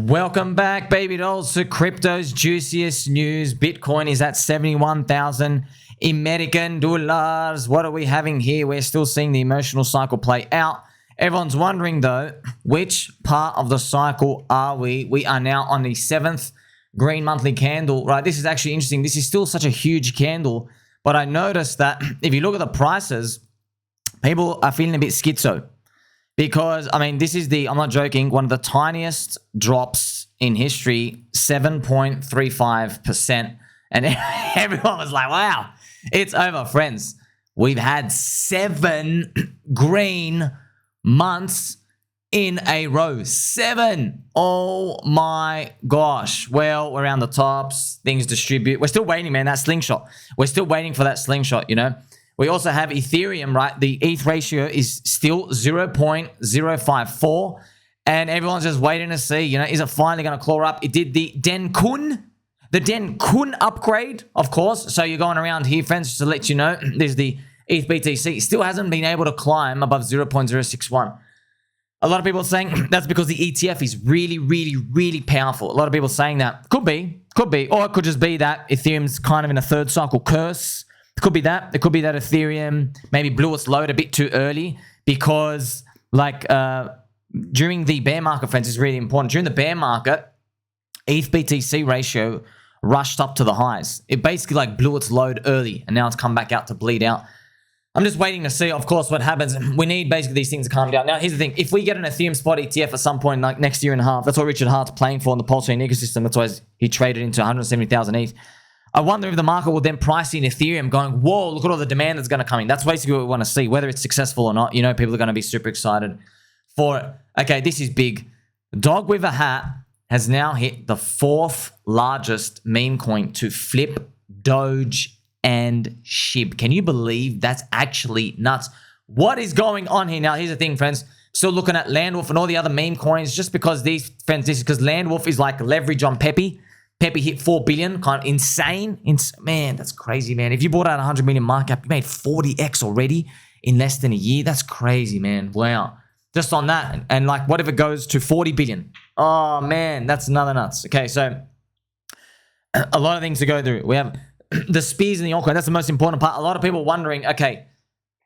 Welcome back, baby dolls, to crypto's juiciest news. Bitcoin is at 71,000 American dollars. What are we having here? We're still seeing the emotional cycle play out. Everyone's wondering, though, which part of the cycle are we? We are now on the 7th green monthly candle, right? This is actually interesting. This is still such a huge candle, but I noticed that if you look at the prices, people are feeling a bit schizo. Because, I mean, this is I'm not joking, one of the tiniest drops in history, 7.35%. And everyone was like, wow, it's over. Friends, we've had 7 green months in a row. 7. Oh my gosh. Well, we're around the tops. Things distribute. We're still waiting, man, that slingshot. We're still waiting for that slingshot, you know. We also have Ethereum, right? The ETH ratio is still 0.054. And everyone's just waiting to see, you know, is it finally going to claw up? It did the Dencun upgrade, of course. So you're going around here, friends, just to let you know, there's the ETH BTC. It still hasn't been able to climb above 0.061. A lot of people are saying that's because the ETF is really, really, really powerful. A lot of people are saying that. Could be. Or it could just be that Ethereum's kind of in a third cycle curse. It could be that. It could be that Ethereum maybe blew its load a bit too early because, like, during the bear market, friends, is really important. During the bear market, ETH BTC ratio rushed up to the highs. It basically, like, blew its load early, and now it's come back out to bleed out. I'm just waiting to see, of course, what happens. We need basically these things to calm down. Now, here's the thing. If we get an Ethereum spot ETF at some point, like next year and a half, that's what Richard Hart's playing for in the PulseChain ecosystem. That's why he traded into 170,000 ETH. I wonder if the market will then price in Ethereum going, whoa, look at all the demand that's going to come in. That's basically what we want to see, whether it's successful or not. You know, people are going to be super excited for it. Okay, this is big. Dog with a hat has now hit the 4th largest meme coin to flip Doge and SHIB. Can you believe that's actually nuts? What is going on here? Now, here's the thing, friends. Still looking at Landwolf and all the other meme coins just because this is because Landwolf is like leverage on Pepe. Pepe hit 4 billion, kind of insane. Man, that's crazy, man. If you bought out 100 million market cap, you made 40x already in less than a year. That's crazy, man. Wow. Just on that. And like, what if it goes to 40 billion? Oh, man, that's another nuts. Okay, so a lot of things to go through. We have the speeds in the altcoin. That's the most important part. A lot of people wondering, okay,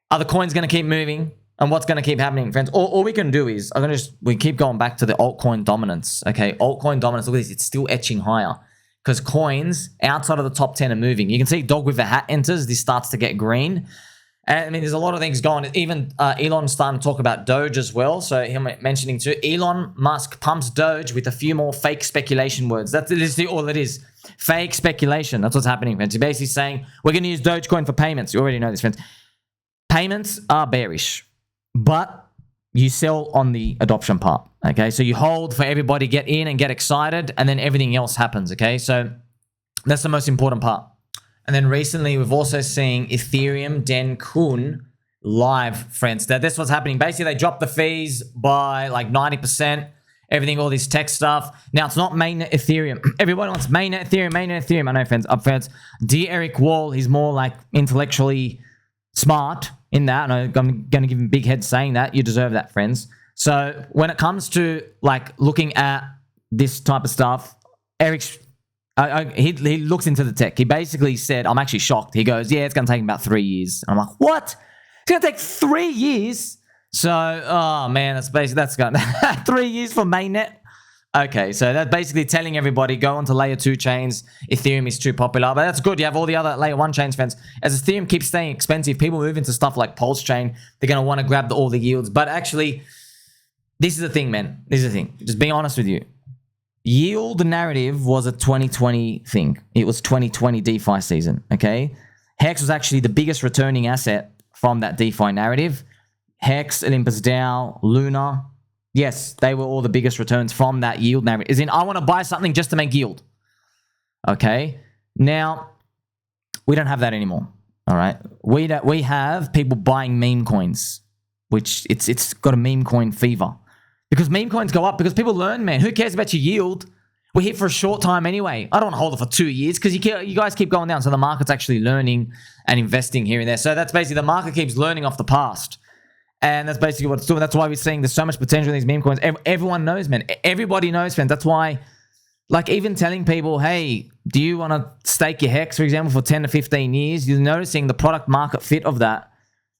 are the coins going to keep moving? And what's going to keep happening, friends? All we can do is, we keep going back to the altcoin dominance. Okay, altcoin dominance, look at this. It's still etching higher because coins outside of the top 10 are moving. You can see dog with a hat enters. This starts to get green. And I mean, there's a lot of things going. Even Elon's starting to talk about Doge as well. So him mentioning too, Elon Musk pumps Doge with a few more fake speculation words. That's literally all it is. Fake speculation. That's what's happening, friends. He's basically saying, we're going to use Dogecoin for payments. You already know this, friends. Payments are bearish. But you sell on the adoption part, okay? So you hold for everybody to get in and get excited, and then everything else happens, okay? So that's the most important part. And then recently, we've also seen Ethereum Dencun live, friends. That's what's happening. Basically, they dropped the fees by like 90%, everything, all this tech stuff. Now, it's not mainnet Ethereum. Everybody wants mainnet Ethereum. I know, friends. Dear Eric Wall, he's more like intellectually smart in that, and I'm going to give him big head saying that. You deserve that, friends. So when it comes to like looking at this type of stuff, Eric's he looks into the tech. He basically said, I'm actually shocked. He goes, yeah, it's going to take about 3 years. And I'm like, what? It's going to take 3 years? So, oh man, that's going 3 years for mainnet. Okay, so that's basically telling everybody, go onto layer 2 chains. Ethereum is too popular, but that's good. You have all the other layer 1 chains, friends. As Ethereum keeps staying expensive, people move into stuff like PulseChain. They're going to want to grab all the yields. But actually, this is the thing, man. This is the thing. Just being honest with you. Yield narrative was a 2020 thing. It was 2020 DeFi season, okay? HEX was actually the biggest returning asset from that DeFi narrative. HEX, Olympus DAO, Luna. Yes, they were all the biggest returns from that yield narrative. As in, I want to buy something just to make yield. Okay? Now, we don't have that anymore. All right? We have people buying meme coins, which it's got a meme coin fever. Because meme coins go up because people learn, man. Who cares about your yield? We're here for a short time anyway. I don't want to hold it for 2 years because you guys keep going down. So the market's actually learning and investing here and there. So that's basically the market keeps learning off the past. And that's basically what it's doing. That's why we're seeing there's so much potential in these meme coins. Everyone knows, man. Everybody knows, friends. That's why, like, even telling people, hey, do you want to stake your HEX, for example, for 10 to 15 years? You're noticing the product market fit of that.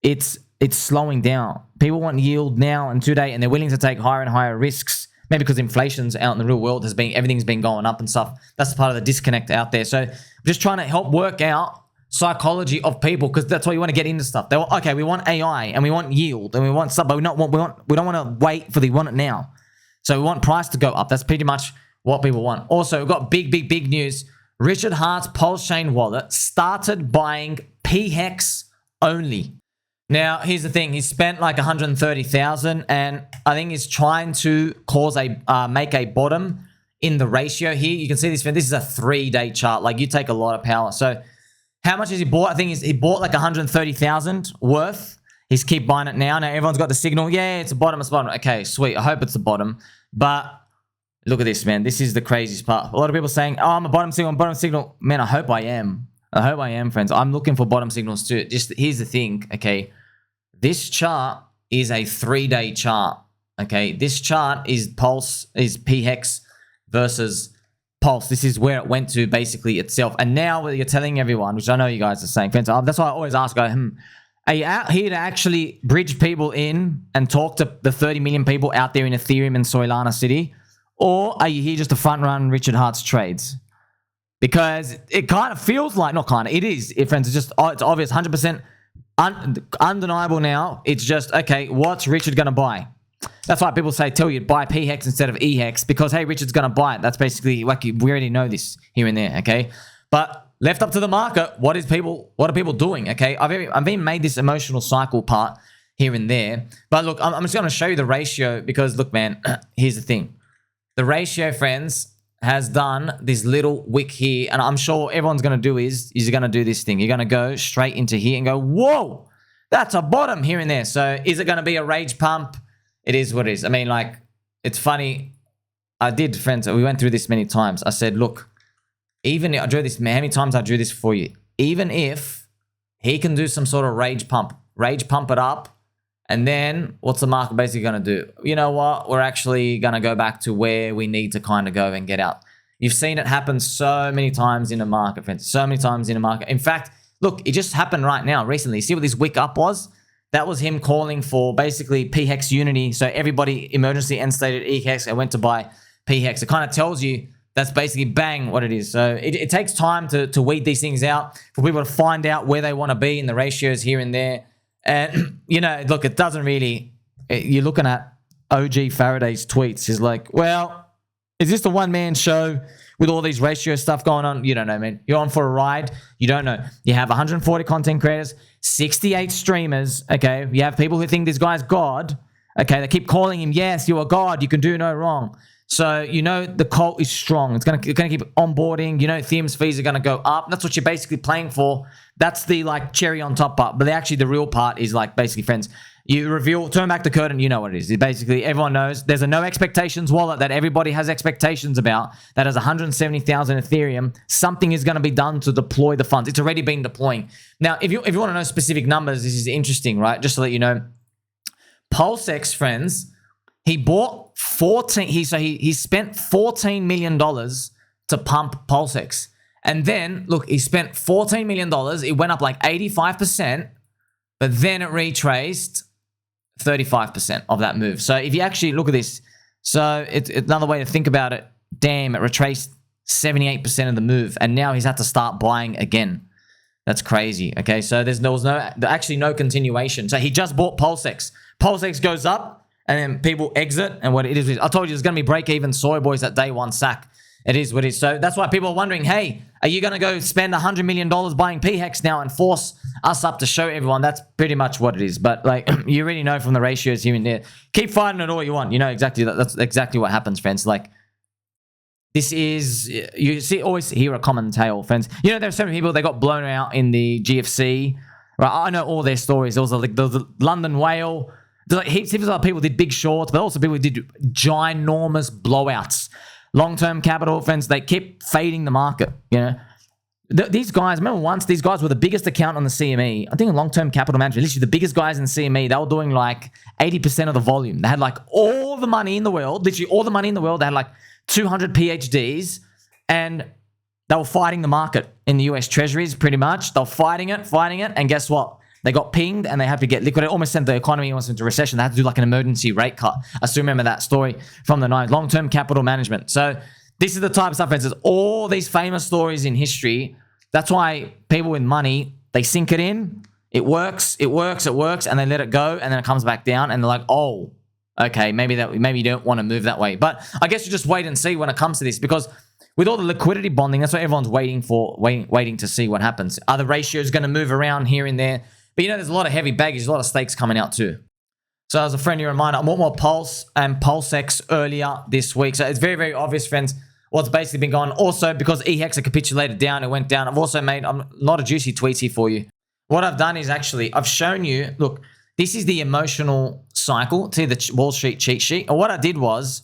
It's slowing down. People want yield now and today, and they're willing to take higher and higher risks. Maybe because inflation's out in the real world, everything's been going up and stuff. That's part of the disconnect out there. So just trying to help work out psychology of people, because that's why you want to get into stuff. They okay, we want AI and we want yield and we want stuff, but we don't want to wait we want it now. So we want price to go up. That's pretty much what people want. Also, we've got big news. Richard Hart's PulseChain wallet started buying pHEX only. Now, here's the thing. He spent like 130,000, and I think he's trying to make a bottom in the ratio here. You can see this. This is a 3-day chart. Like, you take a lot of power. So how much has he bought? I think he bought like 130,000 worth. He's keep buying it now. Now everyone's got the signal. Yeah, it's a bottom. It's a bottom. Okay, sweet. I hope it's the bottom. But look at this, man. This is the craziest part. A lot of people saying, oh, I'm a bottom signal. I'm bottom signal. Man, I hope I am. I hope I am, friends. I'm looking for bottom signals too. Just here's the thing, okay? This chart is a 3-day chart, okay? This chart is pHEX versus Pulse. This is where it went to basically itself. And now you're telling everyone, which I know you guys are saying, friends, that's why I always ask, are you out here to actually bridge people in and talk to the 30 million people out there in Ethereum and Solana City? Or are you here just to front run Richard Hart's trades? Because it kind of feels like, not kind of, it is, friends, it's obvious, 100% undeniable now. It's just, okay, what's Richard going to buy? That's why people tell you buy pHEX instead of EHEX, because, hey, Richard's going to buy it. That's basically, like, we already know this here and there, okay? But left up to the market, what are people doing, okay? I've even made this emotional cycle part here and there. But look, I'm just going to show you the ratio because, look, man, here's the thing. The ratio, friends, has done this little wick here, and I'm sure everyone's going to do is you're going to do this thing. You're going to go straight into here and go, whoa, that's a bottom here and there. So is it going to be a rage pump? It is what it is. I mean, like, it's funny. Friends, we went through this many times. I said, look, even I drew this, how many times I drew this for you? Even if he can do some sort of rage pump it up, and then what's the market basically going to do? You know what? We're actually going to go back to where we need to kind of go and get out. You've seen it happen so many times in the market, friends. So many times in the market. In fact, look, it just happened right now recently. See what this wick up was? That was him calling for basically pHEX unity. So everybody emergency end stated ETH and went to buy pHEX. It kind of tells you that's basically bang what it is. So it takes time to weed these things out, for people to find out where they want to be in the ratios here and there. And, you know, look, it doesn't really, you're looking at OG Faraday's tweets. He's like, well, is this the one-man show with all these ratio stuff going on? You don't know, man. You're on for a ride. You don't know. You have 140 content creators, 68 streamers, okay? You have people who think this guy's God, okay? They keep calling him, yes, you're a God. You can do no wrong. So, you know, the cult is strong. It's going to keep onboarding. You know, Ethereum's fees are going to go up. That's what you're basically playing for. That's the, like, cherry on top part. But actually, the real part is, like, basically, friends, you turn back the curtain, you know what it is. Basically, everyone knows there's a no expectations wallet that everybody has expectations about that has 170,000 Ethereum. Something is going to be done to deploy the funds. It's already been deploying. Now, if you want to know specific numbers, this is interesting, right? Just to let you know, PulseX, friends, he bought 14. He spent $14 million to pump PulseX, and then look, he spent $14 million. It went up like 85%, but then it retraced 35% of that move. So if you actually look at this, so it's another way to think about it. Damn, it retraced 78% of the move, and now he's had to start buying again. That's crazy. Okay, so there was actually no continuation. So he just bought PulseX. PulseX goes up, and then people exit, and what it is, I told you there's going to be break-even Soyboys at day one sack. It is what it is. So that's why people are wondering, hey, are you going to go spend $100 million buying pHEX now and force us up to show everyone? That's pretty much what it is. But, like, you already know from the ratios here and there. Keep fighting it all you want. You know exactly that's exactly what happens, friends. Like, this is, you always hear a common tale, friends. You know, there are so many people, they got blown out in the GFC. Right? I know all their stories. There was the London Whale. There's like heaps of people did big shorts, but also people who did ginormous blowouts. Long-term capital, friends, they keep fading the market, you know. These guys, remember once, these guys were the biggest account on the CME. I think long-term capital management, literally the biggest guys in the CME, they were doing like 80% of the volume. They had like all the money in the world, literally all the money in the world. They had like 200 PhDs and they were fighting the market in the US Treasuries pretty much. They were fighting it. And guess what? They got pinged and they had to get liquidated. Almost sent the economy almost into recession. They had to do like an emergency rate cut. I still remember that story from the 90s. Long-term capital management. So this is the type of stuff, friends. There's all these famous stories in history. That's why people with money, they sink it in. It works, and they let it go, and then it comes back down, and they're like, oh, okay, maybe you don't want to move that way. But I guess you just wait and see when it comes to this, because with all the liquidity bonding, that's what everyone's waiting for, waiting to see what happens. Are the ratios going to move around here and there? But there's a lot of heavy baggage, a lot of stakes coming out too. So as a friendly reminder, I bought more Pulse and PulseX earlier this week. So it's very, very obvious, friends, what's basically been going on. Also, because pHEX capitulated down, it went down. I've also made a lot of juicy tweets here for you. What I've done is actually, I've shown you, look, this is the emotional cycle to the Wall Street cheat sheet. And what I did was,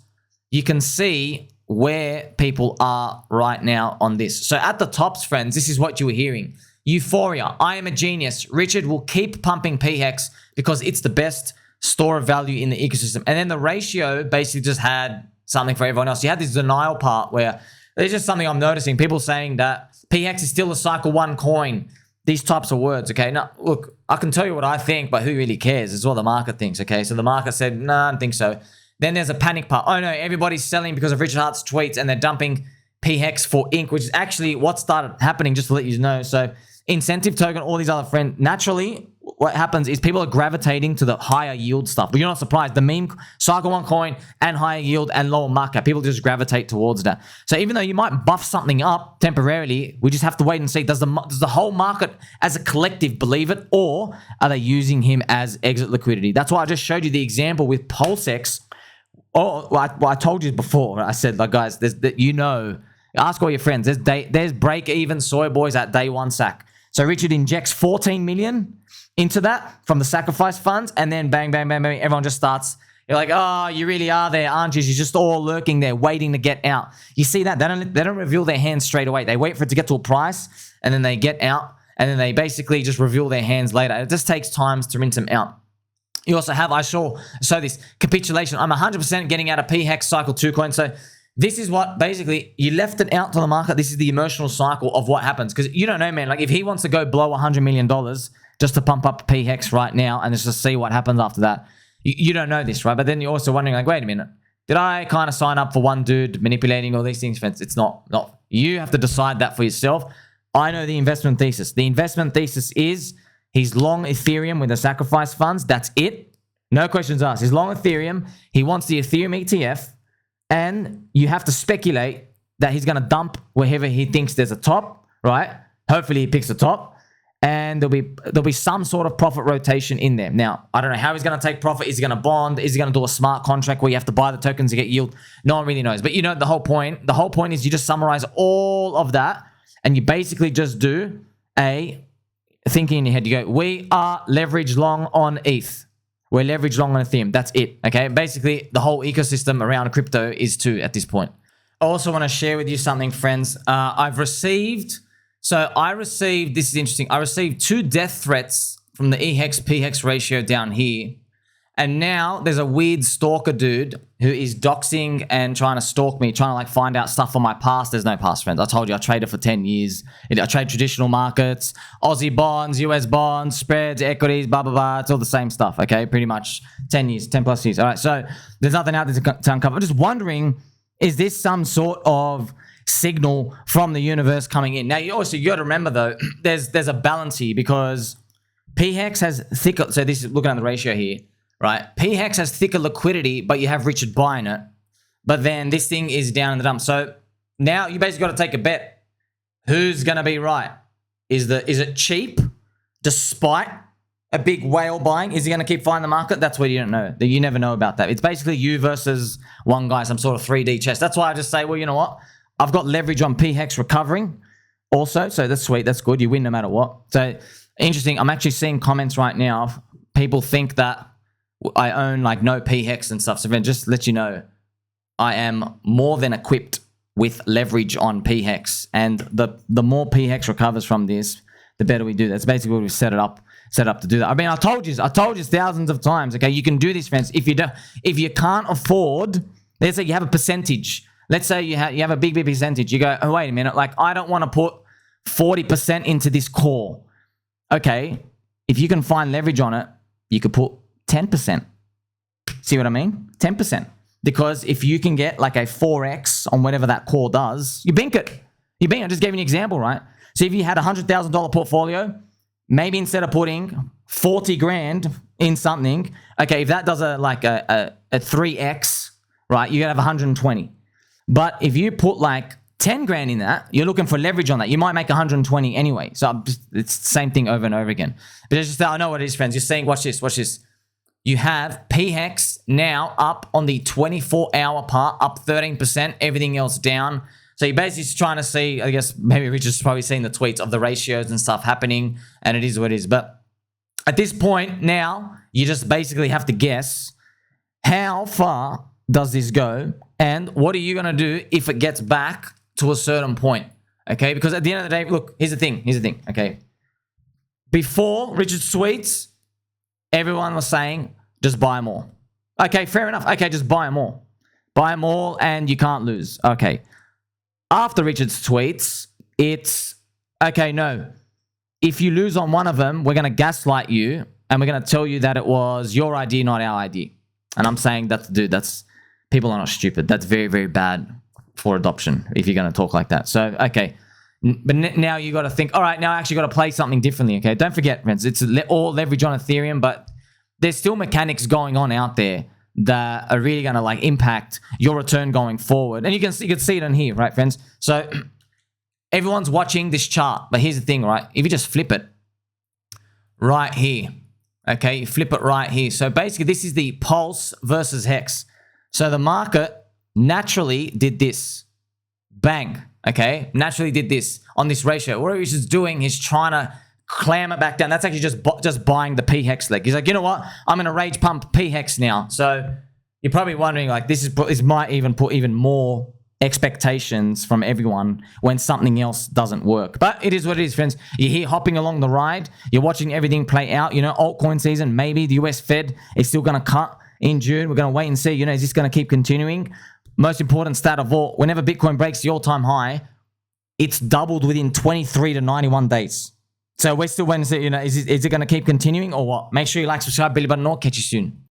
you can see where people are right now on this. So at the tops, friends, this is what you were hearing. Euphoria, I am a genius. Richard will keep pumping pHEX because it's the best store of value in the ecosystem. And then the ratio basically just had something for everyone else. You had this denial part where there's just something I'm noticing. People saying that pHEX is still a cycle one coin. These types of words, okay? Now, look, I can tell you what I think, but who really cares? It's what the market thinks, okay? So the market said, no, I don't think so. Then there's a panic part. Oh, no, everybody's selling because of Richard Hart's tweets, and they're dumping pHEX for ink, which is actually what started happening, just to let you know. So incentive token, all these other friends, naturally, what happens is people are gravitating to the higher yield stuff. But you're not surprised. The meme, cycle one coin, and higher yield and lower markup, people just gravitate towards that. So even though you might buff something up temporarily, we just have to wait and see, does the whole market as a collective believe it, or are they using him as exit liquidity? That's why I just showed you the example with PulseX. Oh, I told you before. I said, like, guys, ask all your friends. There's break-even Soyboys at day one sack. So Richard injects 14 million into that from the sacrifice funds, and then bang, bang, bang, bang, everyone just starts. You're like, oh, you really are there, aren't you? You're just all lurking there, waiting to get out. You see that? They don't reveal their hands straight away. They wait for it to get to a price, and then they get out, and then they basically just reveal their hands later. It just takes time to rinse them out. You also have, this capitulation. I'm 100% getting out of pHEX cycle 2 coin. So this is what basically you left it out to the market. This is the emotional cycle of what happens, because you don't know, man. Like, if he wants to go blow $100 million just to pump up pHEX right now and just see what happens after that, you don't know this, right? But then you're also wondering, like, wait a minute, did I kind of sign up for one dude manipulating all these things? It's not. You have to decide that for yourself. I know the investment thesis. The investment thesis is he's long Ethereum with the sacrifice funds. That's it. No questions asked. He's long Ethereum. He wants the Ethereum ETF. And you have to speculate that he's going to dump wherever he thinks there's a top, right? Hopefully he picks the top. And there'll be some sort of profit rotation in there. Now, I don't know how he's going to take profit. Is he going to bond? Is he going to do a smart contract where you have to buy the tokens to get yield? No one really knows. But you know the whole point. The whole point is you just summarize all of that, and you basically just do a thinking in your head. You go, we are leveraged long on ETH. We're leveraged long on Ethereum. That's it, okay? Basically, the whole ecosystem around crypto is too at this point. I also want to share with you something, friends. This is interesting. I received 2 death threats from the pHEX ratio down here. And now there's a weird stalker dude who is doxing and trying to stalk me, trying to like find out stuff from my past. There's no past, friends. I told you I traded for 10 years. I trade traditional markets, Aussie bonds, US bonds, spreads, equities, blah, blah, blah. It's all the same stuff, okay? Pretty much 10 years, 10 plus years. All right, so there's nothing out there to uncover. I'm just wondering, is this some sort of signal from the universe coming in? Now, you got to remember, though, there's a balance here because pHEX has thicker, so this is looking at the ratio here, right? pHEX has thicker liquidity, but you have Richard buying it. But then this thing is down in the dump. So now you basically got to take a bet. Who's going to be right? Is it cheap despite a big whale buying? Is he going to keep finding the market? That's what you don't know. You never know about that. It's basically you versus one guy, some sort of 3D chess. That's why I just say, well, you know what? I've got leverage on pHEX recovering also. So that's sweet. That's good. You win no matter what. So interesting. I'm actually seeing comments right now. People think that I own like no pHEX and stuff. So then just let you know, I am more than equipped with leverage on pHEX. And the more pHEX recovers from this, the better we do. That's basically what we set up to do that. I mean, I told you thousands of times. Okay, you can do this, friends. If you can't afford, let's say you have a percentage. Let's say you have a big percentage. You go, oh wait a minute, like I don't want to put 40% into this core. Okay, if you can find leverage on it, you could put 10%. See what I mean? 10%. Because if you can get like a 4x on whatever that core does, you bink it. I just gave you an example, right? So if you had a $100,000 portfolio, maybe instead of putting 40 grand in something, okay, if that does a 3x, right, you're gonna have 120. But if you put like 10 grand in that, you're looking for leverage on that. You might make 120 anyway. So it's the same thing over and over again. But it's just, I know what it is, friends. You're saying, watch this. You have pHEX now up on the 24-hour part, up 13%, everything else down. So you're basically just trying to see, I guess, maybe Richard's probably seen the tweets of the ratios and stuff happening, and it is what it is. But at this point now, you just basically have to guess how far does this go, and what are you going to do if it gets back to a certain point, okay? Because at the end of the day, look, here's the thing, okay? Before Richard's tweets, everyone was saying, just buy more. Okay, fair enough. Okay, just buy more. Buy more and you can't lose. Okay. After Richard's tweets, it's, okay, no. If you lose on one of them, we're going to gaslight you and we're going to tell you that it was your idea, not our idea. And I'm saying that's, people are not stupid. That's very, very bad for adoption if you're going to talk like that. So, okay. But now you got to think, all right, now I actually got to play something differently, okay? Don't forget, friends, it's all leverage on Ethereum, but there's still mechanics going on out there that are really going to like impact your return going forward. And you can see it in here, right, friends? So everyone's watching this chart, but here's the thing, right? If you just flip it right here, okay? You flip it right here. So basically, this is the Pulse versus Hex. So the market naturally did this. Bang. Okay, naturally did this on this ratio. What he's just doing is trying to clam it back down. That's actually just buying the pHEX leg. He's like, you know what? I'm going to rage pump pHEX now. So you're probably wondering, like, this might even put even more expectations from everyone when something else doesn't work. But it is what it is, friends. You're here hopping along the ride. You're watching everything play out. You know, altcoin season, maybe the US Fed is still going to cut in June. We're going to wait and see. You know, is this going to keep continuing? Most important stat of all, whenever Bitcoin breaks the all-time high, it's doubled within 23 to 91 days. So we're still waiting to see, you know, is it going to keep continuing or what? Make sure you like, subscribe, bell button, or catch you soon.